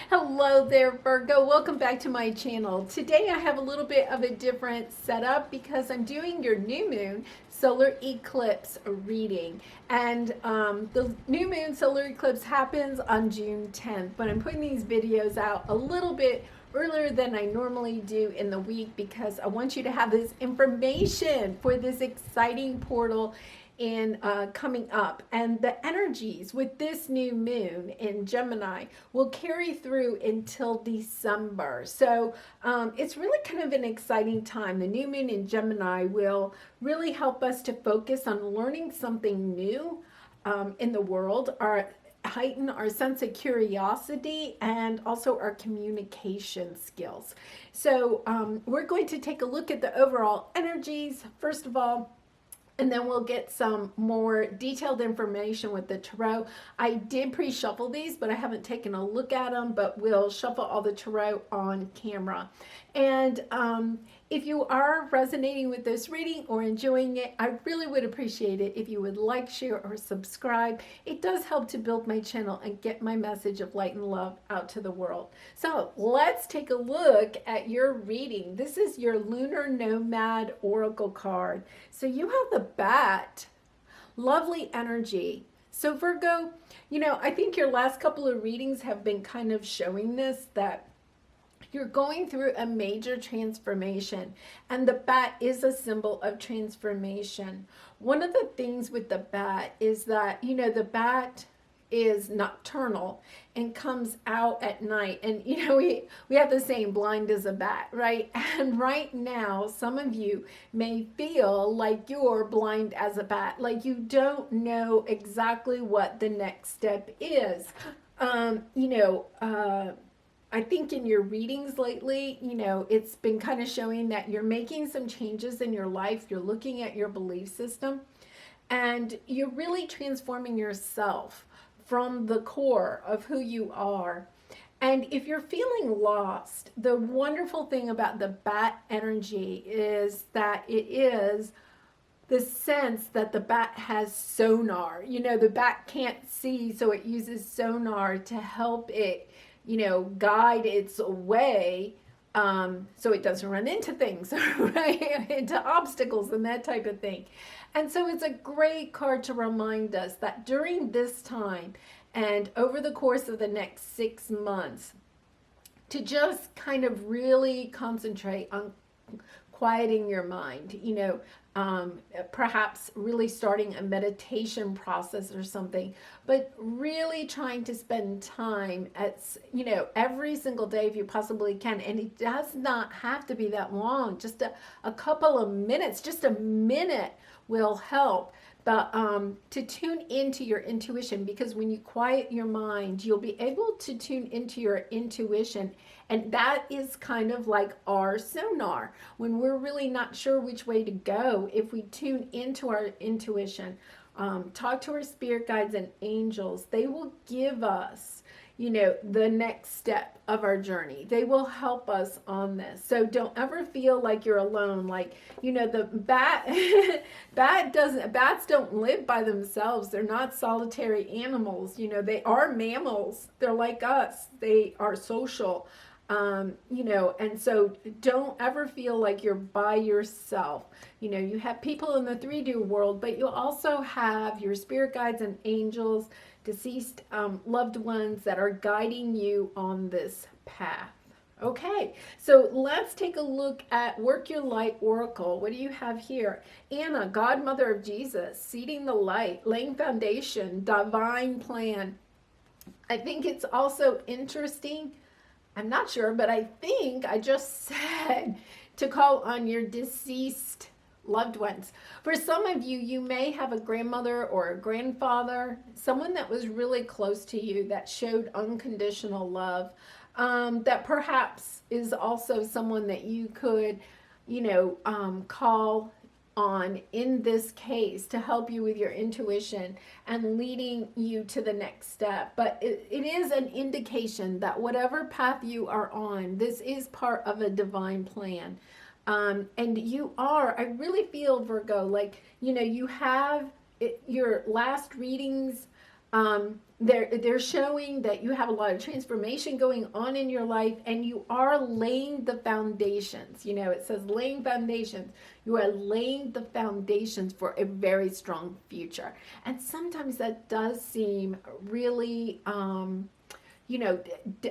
Hello there, Virgo. Welcome back to my channel. Today I have a little bit of a different setup because I'm doing your new moon solar eclipse reading. And the new moon solar eclipse happens on June 10th, but I'm putting these videos out a little bit earlier than I normally do in the week because I want you to have this information for this exciting portal in coming up, and the energies with this new moon in Gemini will carry through until December. So it's really kind of an exciting time. The new moon in Gemini will really help us to focus on learning something new in the world, heighten our sense of curiosity, and also our communication skills. So we're going to take a look at the overall energies first of all, and then we'll get some more detailed information with the tarot. I did pre-shuffle these, but I haven't taken a look at them, but we'll shuffle all the tarot on camera. And if you are resonating with this reading or enjoying it, I really would appreciate it if you would like, share, or subscribe. It does help to build my channel and get my message of light and love out to the world. So let's take a look at your reading. This is your Lunar Nomad Oracle card. So you have the bat, lovely energy. So Virgo, I think your last couple of readings have been kind of showing this, that you're going through a major transformation, and the bat is a symbol of transformation. One of the things with the bat is that, the bat is nocturnal and comes out at night. And, we have the saying, blind as a bat, right? And right now, some of you may feel like you're blind as a bat, like you don't know exactly what the next step is. I think in your readings lately, it's been kind of showing that you're making some changes in your life. You're looking at your belief system, and you're really transforming yourself from the core of who you are. And if you're feeling lost, the wonderful thing about the bat energy is that it is the sense that the bat has sonar. The bat can't see, so it uses sonar to help it guide its way, so it doesn't run into things, right? Into obstacles and that type of thing. And so it's a great card to remind us that during this time and over the course of the next 6 months, to just kind of really concentrate on quieting your mind, perhaps really starting a meditation process or something, but really trying to spend time at, every single day if you possibly can. And it does not have to be that long, just a couple of minutes, just a minute will help. But to tune into your intuition, because when you quiet your mind, you'll be able to tune into your intuition. And that is kind of like our sonar. When we're really not sure which way to go, if we tune into our intuition, talk to our spirit guides and angels, they will give us, the next step of our journey. They will help us on this. So don't ever feel like you're alone. Like, the bats don't live by themselves. They're not solitary animals. They are mammals. They're like us. They are social. And so don't ever feel like you're by yourself. You have people in the 3D world, but you also have your spirit guides and angels, deceased loved ones that are guiding you on this path. Okay, so let's take a look at Work Your Light Oracle. What do you have here? Anna, godmother of Jesus, seeding the light, laying foundation, divine plan. I think it's also interesting, I'm not sure, but I think I just said to call on your deceased loved ones. For some of you, you may have a grandmother or a grandfather, someone that was really close to you that showed unconditional love, that perhaps is also someone that you could, call on in this case to help you with your intuition and leading you to the next step. But it is an indication that whatever path you are on, this is part of a divine plan. And you are, I really feel, Virgo, like, you have your last readings they're showing that you have a lot of transformation going on in your life, and you are laying the foundations. You know, it says laying foundations. You are laying the foundations for a very strong future. And sometimes that does seem really you know,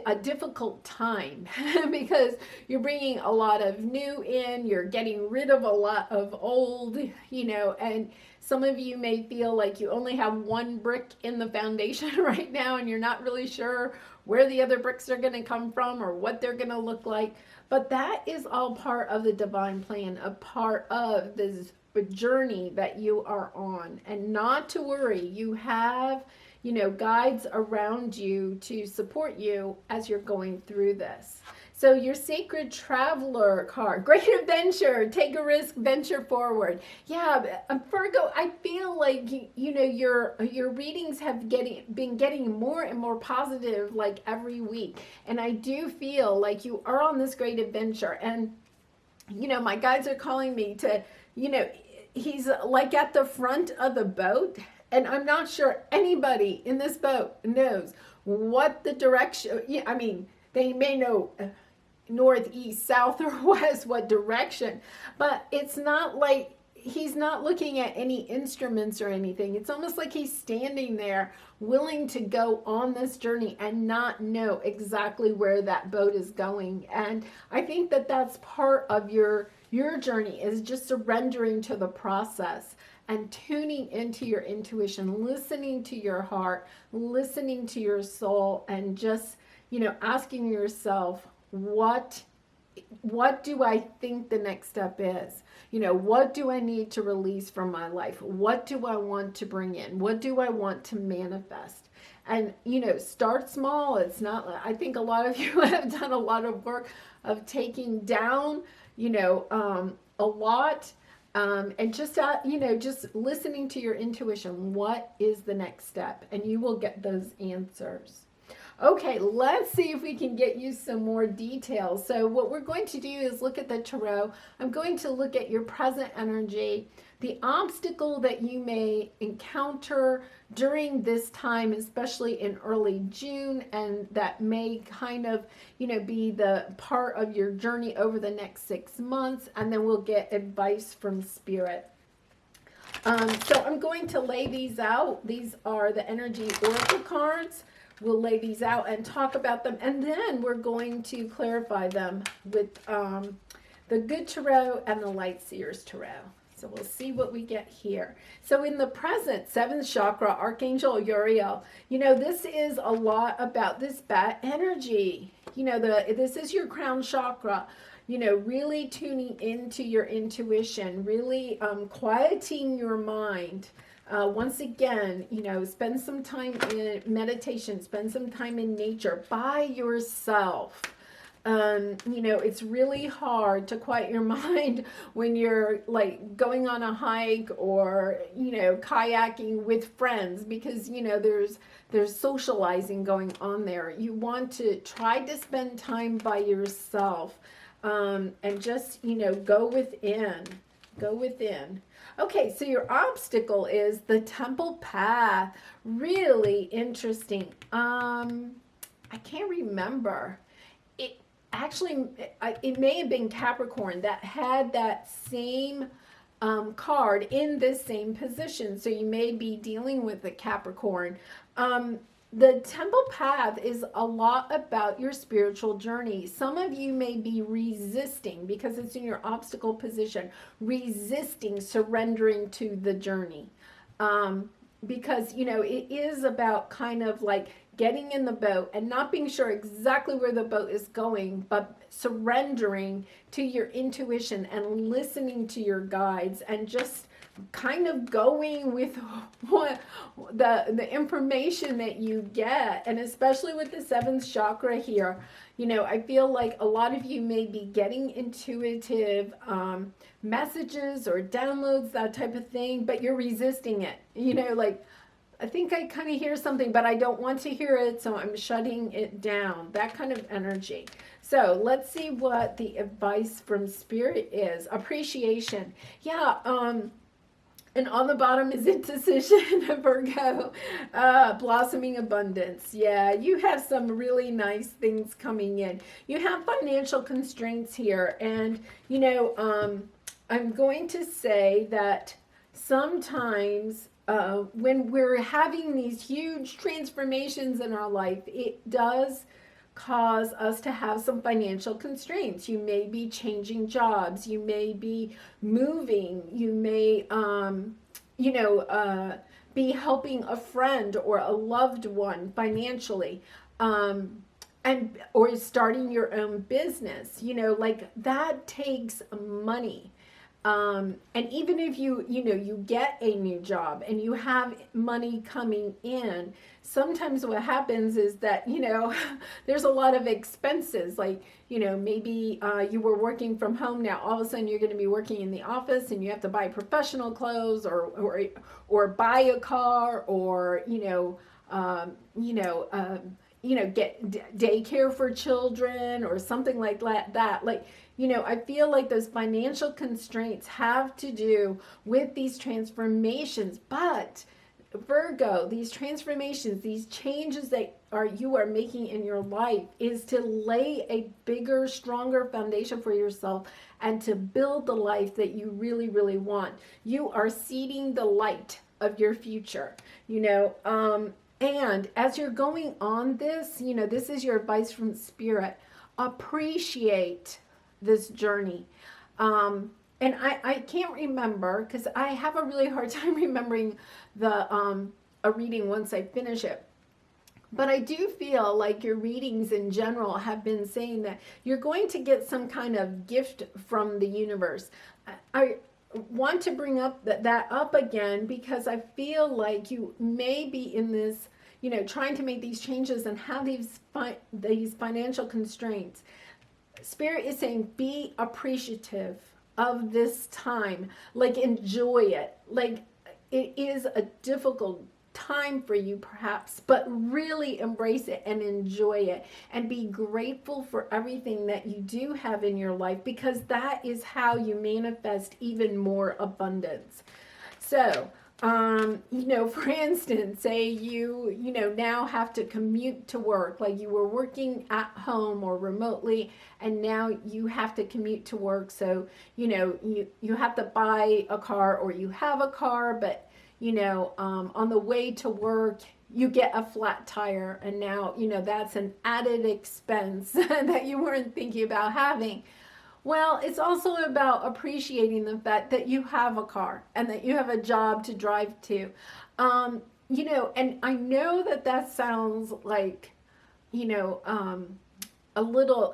a difficult time because you're bringing a lot of new in, you're getting rid of a lot of old, you know, and some of you may feel like you only have one brick in the foundation right now, and you're not really sure where the other bricks are going to come from or what they're going to look like. But that is all part of the divine plan, a part of this journey that you are on. And not to worry, you have, you know, guides around you to support you as you're going through this. So your sacred traveler card, great adventure, take a risk, venture forward. Yeah, Virgo, I feel like, you know, your readings have been getting more and more positive like every week. And I do feel like you are on this great adventure. And, you know, my guides are calling me to, you know, he's like at the front of the boat. And I'm not sure anybody in this boat knows what the direction, I mean, they may know north, east, south, or west, what direction, but it's not like he's not looking at any instruments or anything. It's almost like he's standing there willing to go on this journey and not know exactly where that boat is going. And I think that that's part of your journey, is just surrendering to the process and tuning into your intuition, listening to your heart, listening to your soul, and just, you know, asking yourself, what do I think the next step is? You know, what do I need to release from my life? What do I want to bring in? What do I want to manifest? And, you know, start small. It's not, I think a lot of you have done a lot of work of taking down, you know, a lot. And just, you know, just listening to your intuition. What is the next step? And you will get those answers. Okay, let's see if we can get you some more details. So what we're going to do is look at the tarot. I'm going to look at your present energy, the obstacle that you may encounter during this time, especially in early June, and that may kind of, you know, be the part of your journey over the next 6 months, and then we'll get advice from Spirit. So I'm going to lay these out. These are the energy oracle cards. We'll lay these out and talk about them, and then we're going to clarify them with the Good Tarot and the Light Seers Tarot. So we'll see what we get here. So in the present, 7th chakra, Archangel Uriel, you know, this is a lot about this bat energy. You know, this is your crown chakra. You know, really tuning into your intuition, really quieting your mind. Once again, you know, spend some time in meditation, spend some time in nature by yourself. You know, it's really hard to quiet your mind when you're like going on a hike or, you know, kayaking with friends, because, you know, there's socializing going on there. You want to try to spend time by yourself, and just, you know, go within. Okay, so your obstacle is the temple path. Really interesting. I can't remember. It may have been Capricorn that had that same card in this same position. So you may be dealing with the Capricorn. The temple path is a lot about your spiritual journey. Some of you may be resisting, because it's in your obstacle position, resisting surrendering to the journey. Because, you know, it is about kind of like getting in the boat and not being sure exactly where the boat is going, but surrendering to your intuition and listening to your guides and just kind of going with what the information that you get. And especially with the 7th chakra here, you know, I feel like a lot of you may be getting intuitive messages or downloads, that type of thing, but you're resisting it. You know, like, I think I kind of hear something, but I don't want to hear it, so I'm shutting it down. That kind of energy. So let's see what the advice from Spirit is. Appreciation. Yeah, And on the bottom is indecision, Virgo, blossoming abundance. Yeah, you have some really nice things coming in. You have financial constraints here. And, I'm going to say that sometimes when we're having these huge transformations in our life, it does cause us to have some financial constraints. You may be changing jobs, you may be moving, you may be helping a friend or a loved one financially, and or starting your own business. Like that takes money. And even if you get a new job and you have money coming in, sometimes what happens is that, there's a lot of expenses. Like, maybe you were working from home. Now all of a sudden you're going to be working in the office and you have to buy professional clothes or buy a car or, get daycare for children or something like that. Like, I feel like those financial constraints have to do with these transformations. But Virgo, these transformations, these changes that you are making in your life is to lay a bigger, stronger foundation for yourself and to build the life that you really, really want. You are seeding the light of your future, and as you're going on this, this is your advice from Spirit. Appreciate this journey. And I can't remember because I have a really hard time remembering a reading once I finish it. But I do feel like your readings in general have been saying that you're going to get some kind of gift from the universe. I want to bring up that up again because I feel like you may be in this, trying to make these changes and have these financial constraints. Spirit is saying be appreciative of this time. Like, enjoy it. Like, it is a difficult time for you perhaps, but really embrace it and enjoy it and be grateful for everything that you do have in your life, because that is how you manifest even more abundance. So for instance, say you now have to commute to work, like you were working at home or remotely, and now you have to commute to work. So, you have to buy a car, or you have a car, but, on the way to work, you get a flat tire, and now, that's an added expense that you weren't thinking about having. Well, it's also about appreciating the fact that you have a car and that you have a job to drive to. And I know that sounds like, a little,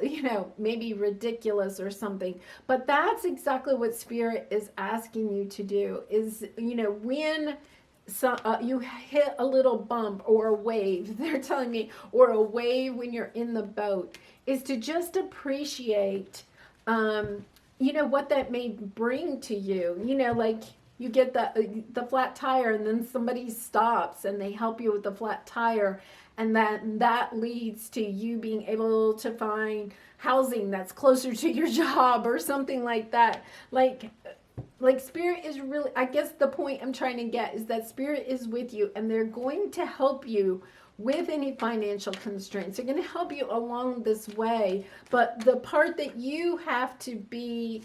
maybe ridiculous or something, but that's exactly what Spirit is asking you to do is, when you hit a little bump or a wave, they're telling me, or a wave when you're in the boat, is to just appreciate what that may bring to you. Like you get the flat tire, and then somebody stops and they help you with the flat tire, and that leads to you being able to find housing that's closer to your job or something like that. Like Spirit is really, I guess the point I'm trying to get is that Spirit is with you, and they're going to help you with any financial constraints. They're going to help you along this way, but the part that you have to be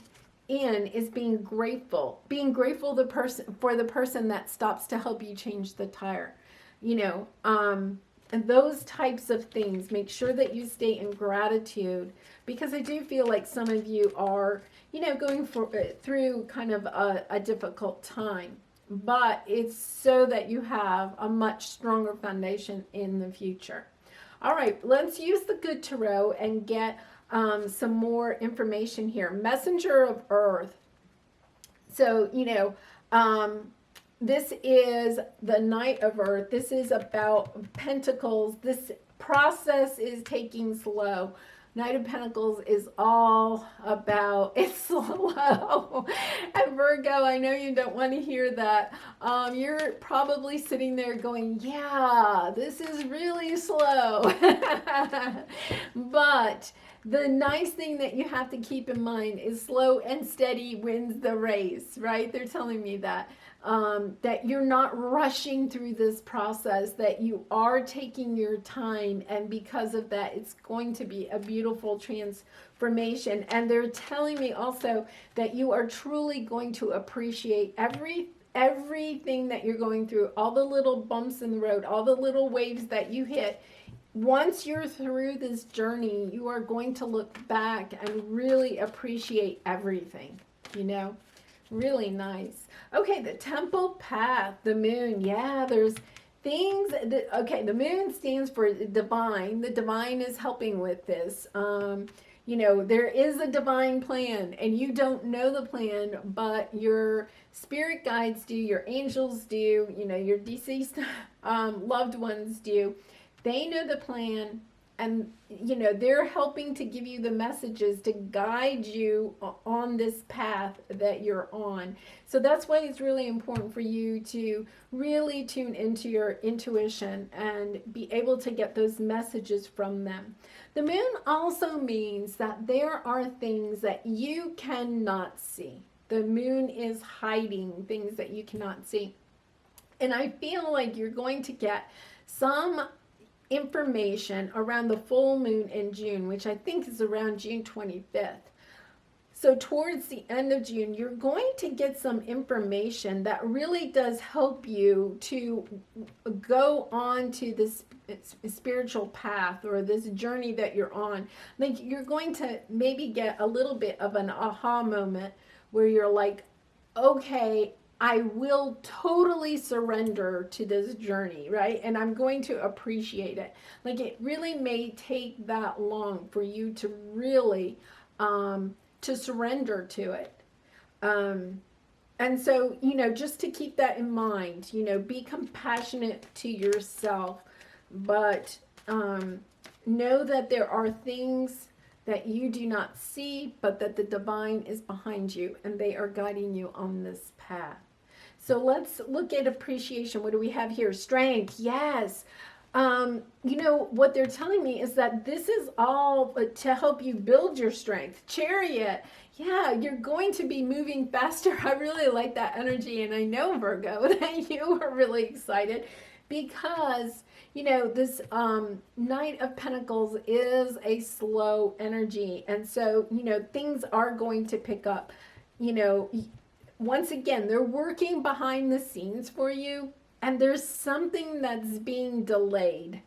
in is being grateful for the person that stops to help you change the tire, and those types of things. Make sure that you stay in gratitude, because I do feel like some of you are, going through kind of a difficult time. But it's so that you have a much stronger foundation in the future. All right, let's use the Good Tarot and get some more information here. Messenger of Earth. So, this is the Knight of Earth. This is about Pentacles. This process is taking slow. Knight of Pentacles is all about it's slow. And Virgo, I know you don't want to hear that. You're probably sitting there going, yeah, this is really slow. But the nice thing that you have to keep in mind is slow and steady wins the race, right? They're telling me that. That you're not rushing through this process, that you are taking your time, and because of that, it's going to be a beautiful transformation. And they're telling me also that you are truly going to appreciate everything that you're going through, all the little bumps in the road, all the little waves that you hit. Once you're through this journey, you are going to look back and really appreciate everything, you know? Really nice. Okay, the temple path, the moon. Yeah, there's things that, okay, the moon stands for divine. The divine is helping with this. You know, there is a divine plan, and you don't know the plan, but your spirit guides do, your angels do, you know, your deceased loved ones do. They know the plan, and you know, they're helping to give you the messages to guide you on this path that you're on. So that's why it's really important for you to really tune into your intuition and be able to get those messages from them. The moon also means that there are things that you cannot see. The moon is hiding things that you cannot see. And I feel like you're going to get some information around the full moon in June, which I think is around June 25th. So towards the end of June, you're going to get some information that really does help you to go on to this spiritual path or this journey that you're on. Like, you're going to maybe get a little bit of an aha moment where you're like, okay, I will totally surrender to this journey, right? And I'm going to appreciate it. Like, it really may take that long for you to really to surrender to it. And so, you know, just to keep that in mind, you know, be compassionate to yourself, but know that there are things that you do not see, but that the divine is behind you and they are guiding you on this path. So let's look at appreciation. What do we have here? Strength. Yes. You know, what they're telling me is that this is all to help you build your strength. Chariot. Yeah, you're going to be moving faster. I really like that energy. And I know, Virgo, that you are really excited because, you know, this Knight of Pentacles is a slow energy. And so, you know, things are going to pick up. You know, once again, they're working behind the scenes for you, and there's something that's being delayed.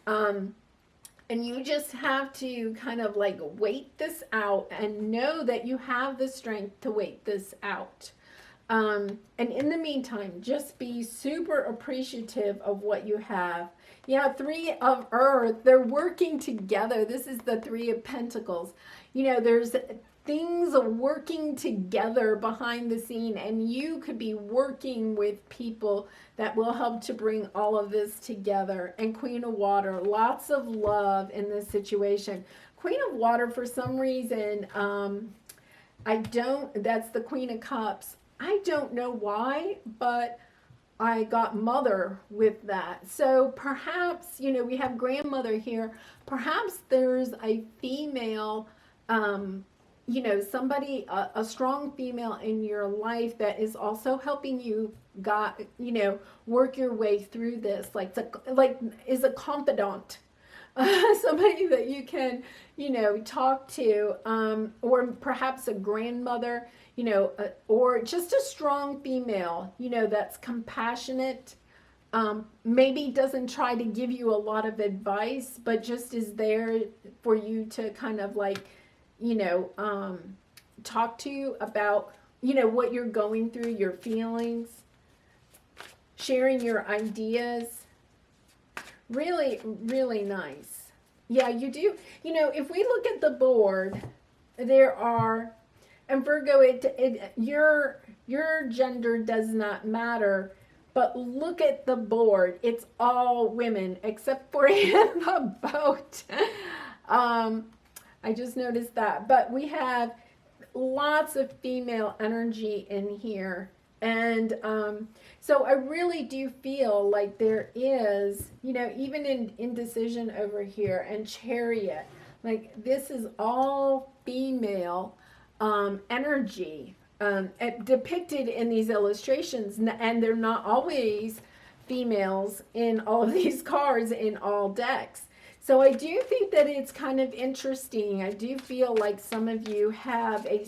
And you just have to kind of like wait this out and know that you have the strength to wait this out. And in the meantime, just be super appreciative of what you have. Yeah, Three of Earth, they're working together. This is the Three of Pentacles. You know, there's things working together behind the scene, and you could be working with people that will help to bring all of this together. And Queen of Water, lots of love in this situation. Queen of Water, for some reason, that's the Queen of Cups. I don't know why, but I got mother with that. So perhaps, you know, we have grandmother here. Perhaps there's a female, you know, somebody, a strong female in your life that is also helping you, you know, work your way through this, like is a confidant, somebody that you can, you know, talk to, or perhaps a grandmother, you know, or just a strong female, you know, that's compassionate, maybe doesn't try to give you a lot of advice, but just is there for you to kind of like, you know, talk to you about, you know, what you're going through, your feelings, sharing your ideas. Really, really nice. Yeah, you do. You know, if we look at the board, there are, and Virgo, your gender does not matter, but look at the board. It's all women except for in the boat. I just noticed that, but we have lots of female energy in here. And so I really do feel like there is, you know, even in indecision over here and Chariot, Like this is all female energy depicted in these illustrations, and they're not always females in all of these cards in all decks. So I do think that it's kind of interesting. I do feel like some of you have a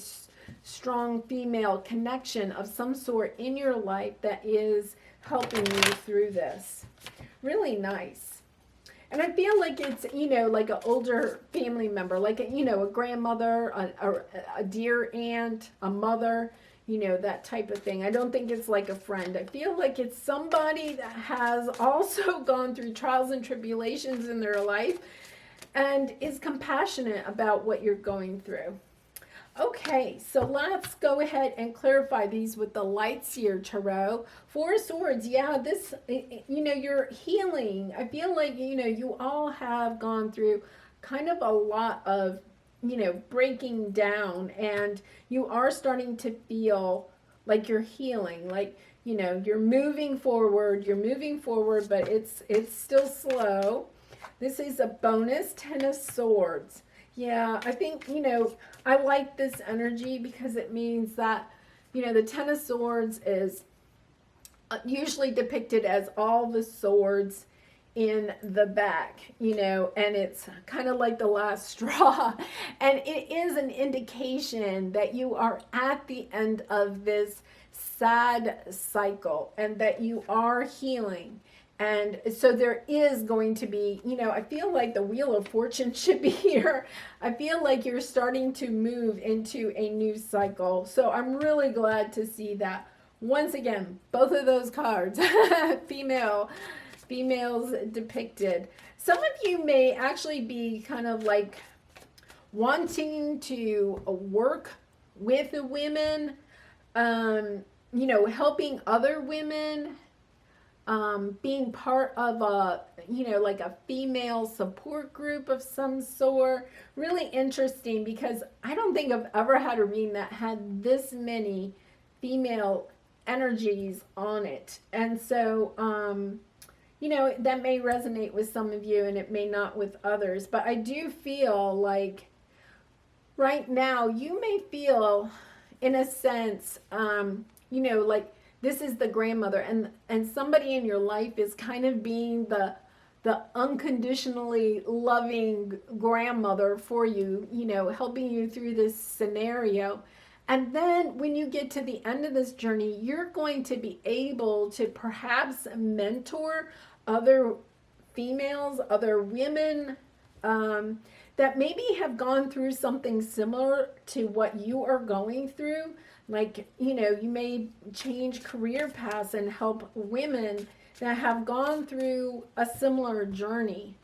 strong female connection of some sort in your life that is helping you through this. Really nice. And I feel like it's, you know, like an older family member, like, you know, a grandmother, a dear aunt, a mother, you know, that type of thing. I don't think it's like a friend. I feel like it's somebody that has also gone through trials and tribulations in their life and is compassionate about what you're going through. Okay, so let's go ahead and clarify these with the Light Seer Tarot. Four of Swords, yeah, this, you know, you're healing. I feel like, you know, you all have gone through kind of a lot of, you know, breaking down, and you are starting to feel like you're healing, like, you know, you're moving forward, but it's still slow. This is a bonus, Ten of Swords. Yeah, I think, you know, I like this energy because it means that, you know, the Ten of Swords is usually depicted as all the swords in the back, you know, and it's kind of like the last straw. And it is an indication that you are at the end of this sad cycle and that you are healing. And so there is going to be, you know, I feel like the Wheel of Fortune should be here. I feel like you're starting to move into a new cycle. So I'm really glad to see that. Once again, both of those cards, females depicted. Some of you may actually be kind of like wanting to work with the women, you know, helping other women, being part of a, you know, like a female support group of some sort. Really interesting, because I don't think I've ever had a reading that had this many female energies on it. And so, you know, that may resonate with some of you and it may not with others. But I do feel like right now you may feel, in a sense, you know, like this is the grandmother, and somebody in your life is kind of being the unconditionally loving grandmother for you, you know, helping you through this scenario. And then when you get to the end of this journey, you're going to be able to perhaps mentor other females, other women, that maybe have gone through something similar to what you are going through. Like, you know, you may change career paths and help women that have gone through a similar journey,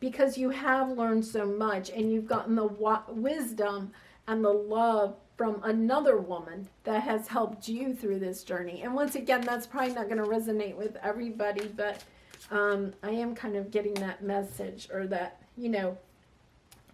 because you have learned so much and you've gotten the wisdom and the love from another woman that has helped you through this journey. And once again, that's probably not going to resonate with everybody, but I am kind of getting that message, or that, you know,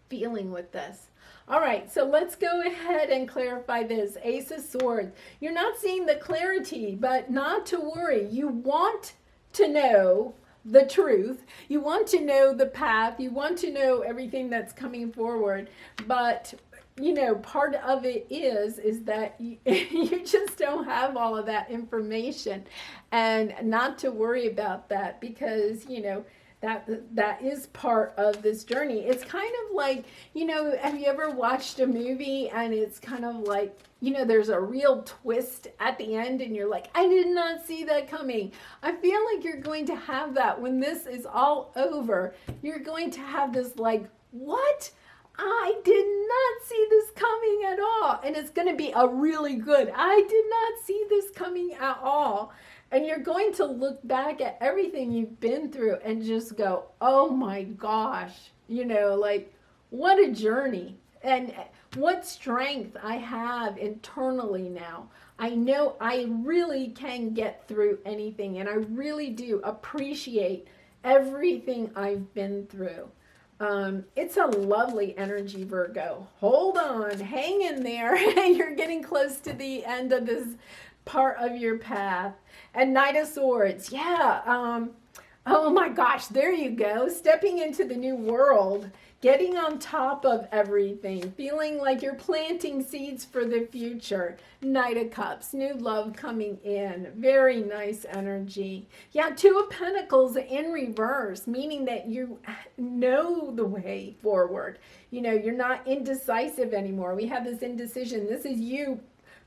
feeling with this. All right, so let's go ahead and clarify this. Ace of Swords. You're not seeing the clarity, but not to worry. You want to know the truth. You want to know the path. You want to know everything that's coming forward. But, you know, part of it is that you just don't have all of that information. And not to worry about that, because, you know, that is part of this journey. It's kind of like, you know, have you ever watched a movie and it's kind of like, you know, there's a real twist at the end and you're like, I did not see that coming. I feel like you're going to have that when this is all over. You're going to have this like, what? I did not see this coming at all. And it's going to be a really good, I did not see this coming at all. And you're going to look back at everything you've been through and just go, oh my gosh, you know, like what a journey, and what strength I have internally now. I know I really can get through anything, and I really do appreciate everything I've been through. It's a lovely energy, Virgo. Hold on, hang in there. You're getting close to the end of this part of your path. And Knight of Swords, yeah. Oh my gosh, there you go. Stepping into the new world, getting on top of everything, feeling like you're planting seeds for the future. Knight of Cups, new love coming in, very nice energy. Yeah, Two of Pentacles in reverse, meaning that you know the way forward. You know, you're not indecisive anymore. We have this indecision. This is you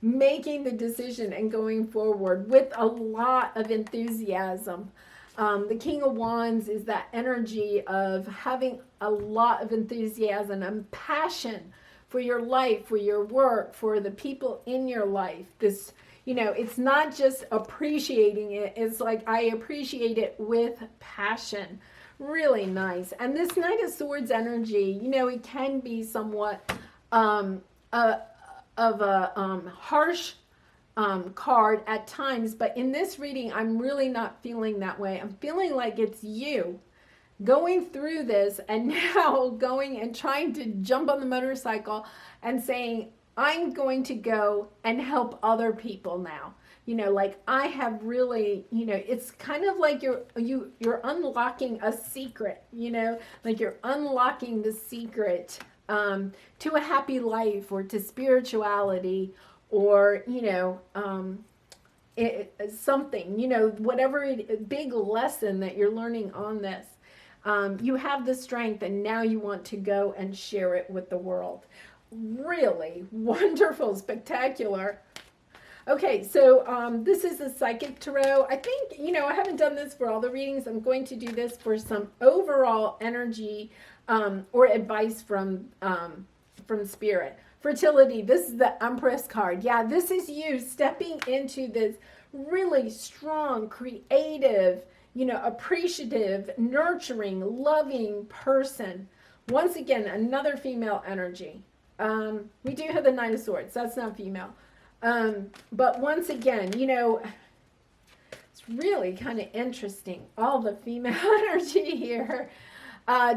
making the decision and going forward with a lot of enthusiasm. The King of Wands is that energy of having a lot of enthusiasm and passion for your life, for your work, for the people in your life. This, you know, it's not just appreciating it. It's like, I appreciate it with passion. Really nice. And this Knight of Swords energy, you know, it can be somewhat of a harsh card at times, but in this reading, I'm really not feeling that way. I'm feeling like it's you going through this and now going and trying to jump on the motorcycle and saying, I'm going to go and help other people now. You know, like I have really, you know, it's kind of like you're unlocking a secret, you know, like you're unlocking the secret to a happy life or to spirituality, or, you know, something, you know, whatever big lesson that you're learning on this. You have the strength and now you want to go and share it with the world. Really wonderful, spectacular. Okay, so this is the Psychic Tarot. I think, you know, I haven't done this for all the readings. I'm going to do this for some overall energy or advice from Spirit. Fertility, this is the Empress card. Yeah, this is you stepping into this really strong, creative, you know, appreciative, nurturing, loving person. Once again, another female energy. We do have the Knight of Swords. That's not female. But once again, you know, it's really kind of interesting. All the female energy here.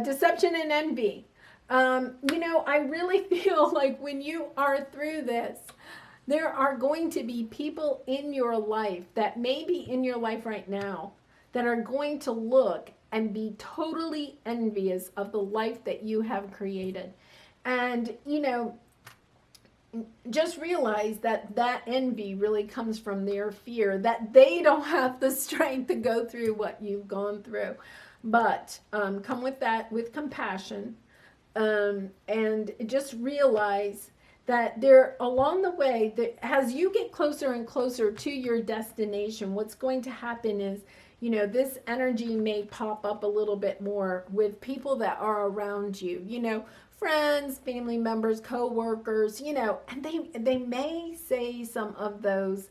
Deception and envy. You know, I really feel like when you are through this, there are going to be people in your life that may be in your life right now that are going to look and be totally envious of the life that you have created. And, you know, just realize that that envy really comes from their fear that they don't have the strength to go through what you've gone through. But come with that with compassion. And just realize that there along the way, that as you get closer and closer to your destination, what's going to happen is, you know, this energy may pop up a little bit more with people that are around you, you know, friends, family members, co-workers, you know, and they may say some of those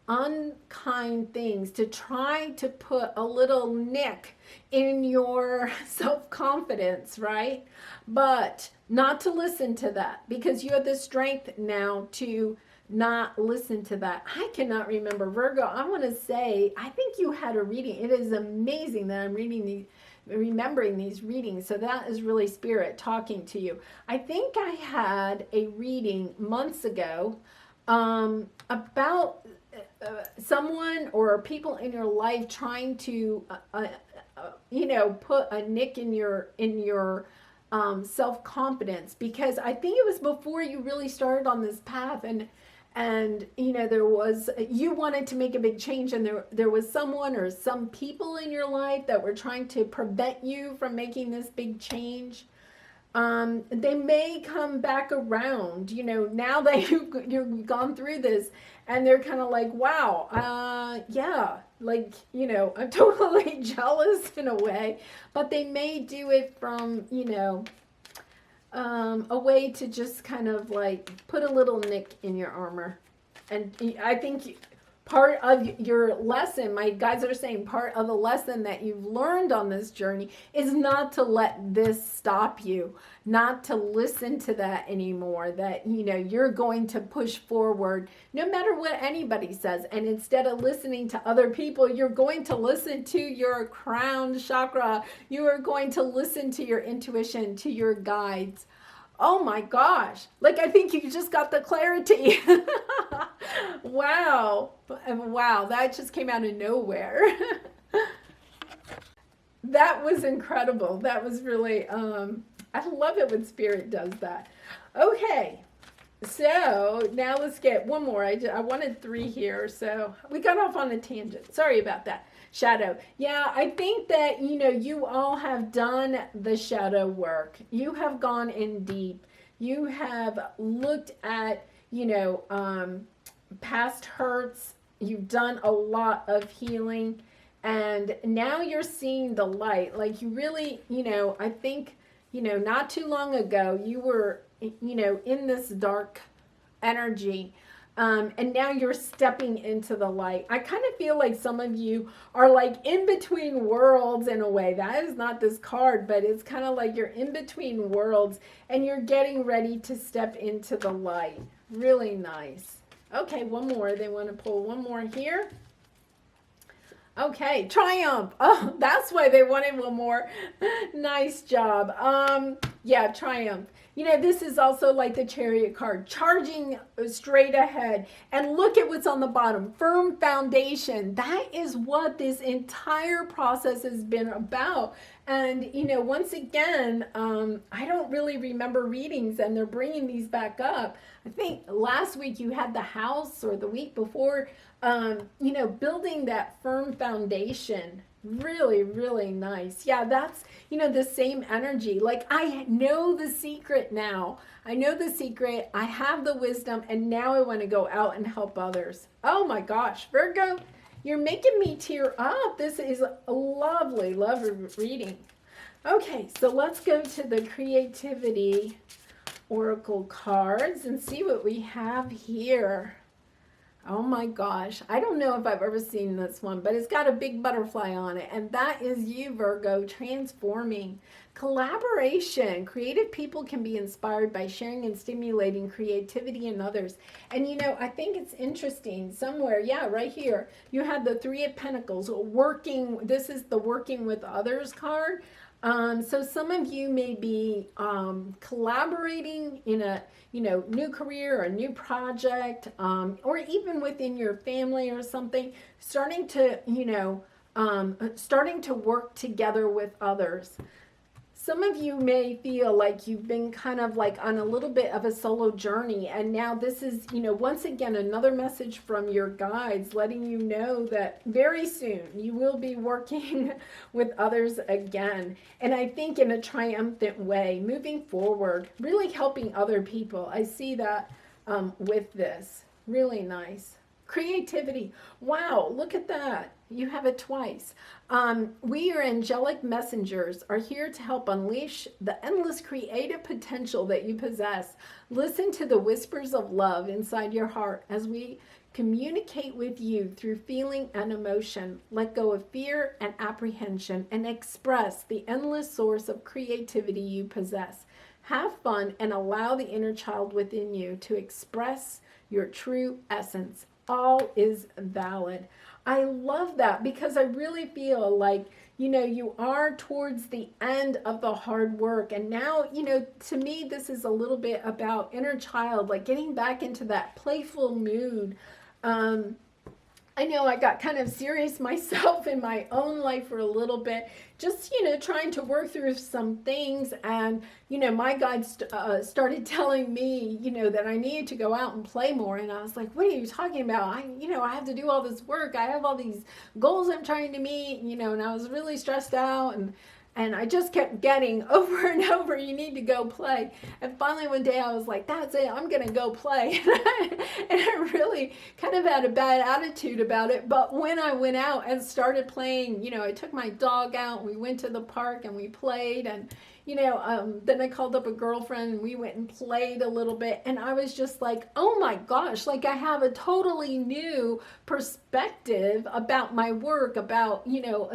unkind things to try to put a little nick in your self-confidence, right? But not to listen to that, because you have the strength now to not listen to that. I cannot remember, Virgo, I want to say, I think you had a reading. It is amazing that I'm remembering these readings. So that is really Spirit talking to you. I think I had a reading months ago about someone or people in your life trying to you know, put a nick in your self-confidence, because I think it was before you really started on this path, and you know, you wanted to make a big change, and there was someone or some people in your life that were trying to prevent you from making this big change. They may come back around, you know, now that you've gone through this, and they're kind of like, wow, yeah, like, you know, I'm totally jealous in a way, but they may do it from, you know, a way to just kind of like put a little nick in your armor. And I think part of your lesson, my guides are saying, part of the lesson that you've learned on this journey is not to let this stop you, not to listen to that anymore, that, you know, you're going to push forward no matter what anybody says. And instead of listening to other people, you're going to listen to your crown chakra. You are going to listen to your intuition, to your guides. Oh my gosh, like I think you just got the clarity. Wow. Wow, that just came out of nowhere. That was incredible. That was really I love it when Spirit does that. Okay. So now let's get one more. I wanted 3 here, so we got off on a tangent. Sorry about that. Shadow. Yeah, I think that, you all have done the shadow work. You have gone in deep. You have looked at, past hurts. You've done a lot of healing. And now you're seeing the light. Like you really, I think, not too long ago, you were in this dark energy. And now you're stepping into the light. I kind of feel like some of you are like in between worlds in a way. That is not this card, but it's kind of like you're in between worlds and you're getting ready to step into the light. Really nice. Okay, one more. They want to pull one more here. Okay, Triumph. Oh, that's why they wanted one more. Nice job. Yeah, Triumph. This is also like the Chariot card, charging straight ahead. And look at what's on the bottom, firm foundation. That is what this entire process has been about. And, once again, I don't really remember readings, and they're bringing these back up. I think last week you had the house, or the week before, building that firm foundation. Really, really nice. Yeah, that's, the same energy. Like, I know the secret now. I know the secret. I have the wisdom, and now I want to go out and help others. Oh my gosh, Virgo, you're making me tear up. This is a lovely, lovely reading. Okay, so let's go to the Creativity Oracle cards and see what we have here. Oh my gosh, I don't know if I've ever seen this one, but it's got a big butterfly on it, and that is you, Virgo, transforming. Collaboration. Creative people can be inspired by sharing and stimulating creativity in others. And I think it's interesting somewhere, yeah, right here, you had the 3 of Pentacles, working, this is the working with others card. So some of you may be collaborating in a new career or a new project, or even within your family or something, starting to work together with others. Some of you may feel like you've been kind of like on a little bit of a solo journey, and now this is, once again, another message from your guides letting you know that very soon you will be working with others again. And I think in a triumphant way, moving forward, really helping other people. I see that with this. Really nice. Creativity. Wow, look at that. You have it twice. We, your angelic messengers, are here to help unleash the endless creative potential that you possess. Listen to the whispers of love inside your heart as we communicate with you through feeling and emotion. Let go of fear and apprehension and express the endless source of creativity you possess. Have fun and allow the inner child within you to express your true essence. All is valid. I love that because I really feel like, you are towards the end of the hard work. And now, to me, this is a little bit about inner child, like getting back into that playful mood. I know I got kind of serious myself in my own life for a little bit, just, trying to work through some things. And, my guide started telling me, that I needed to go out and play more. And I was like, what are you talking about? I have to do all this work. I have all these goals I'm trying to meet, and I was really stressed out. And I just kept getting over and over, you need to go play. And finally one day I was like, that's it, I'm going to go play. And I really kind of had a bad attitude about it. But when I went out and started playing, I took my dog out, we went to the park and we played. And, then I called up a girlfriend and we went and played a little bit. And I was just like, oh my gosh, like I have a totally new perspective about my work, about,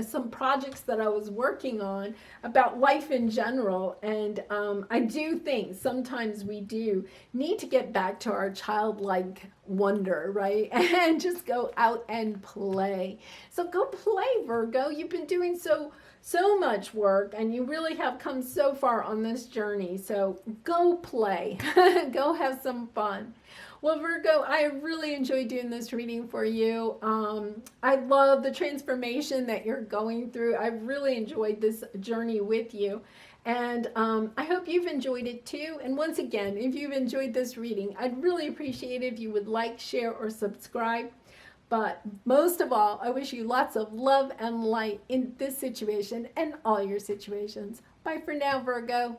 some projects that I was working on, about life in general. And I do think sometimes we do need to get back to our childlike wonder, right? And just go out and play. So go play, Virgo. You've been doing so much work and you really have come so far on this journey. So go play. Go have some fun. Well, Virgo, I really enjoyed doing this reading for you. I love the transformation that you're going through. I've really enjoyed this journey with you. And I hope you've enjoyed it too. And once again, if you've enjoyed this reading, I'd really appreciate it if you would like, share, or subscribe. But most of all, I wish you lots of love and light in this situation and all your situations. Bye for now, Virgo.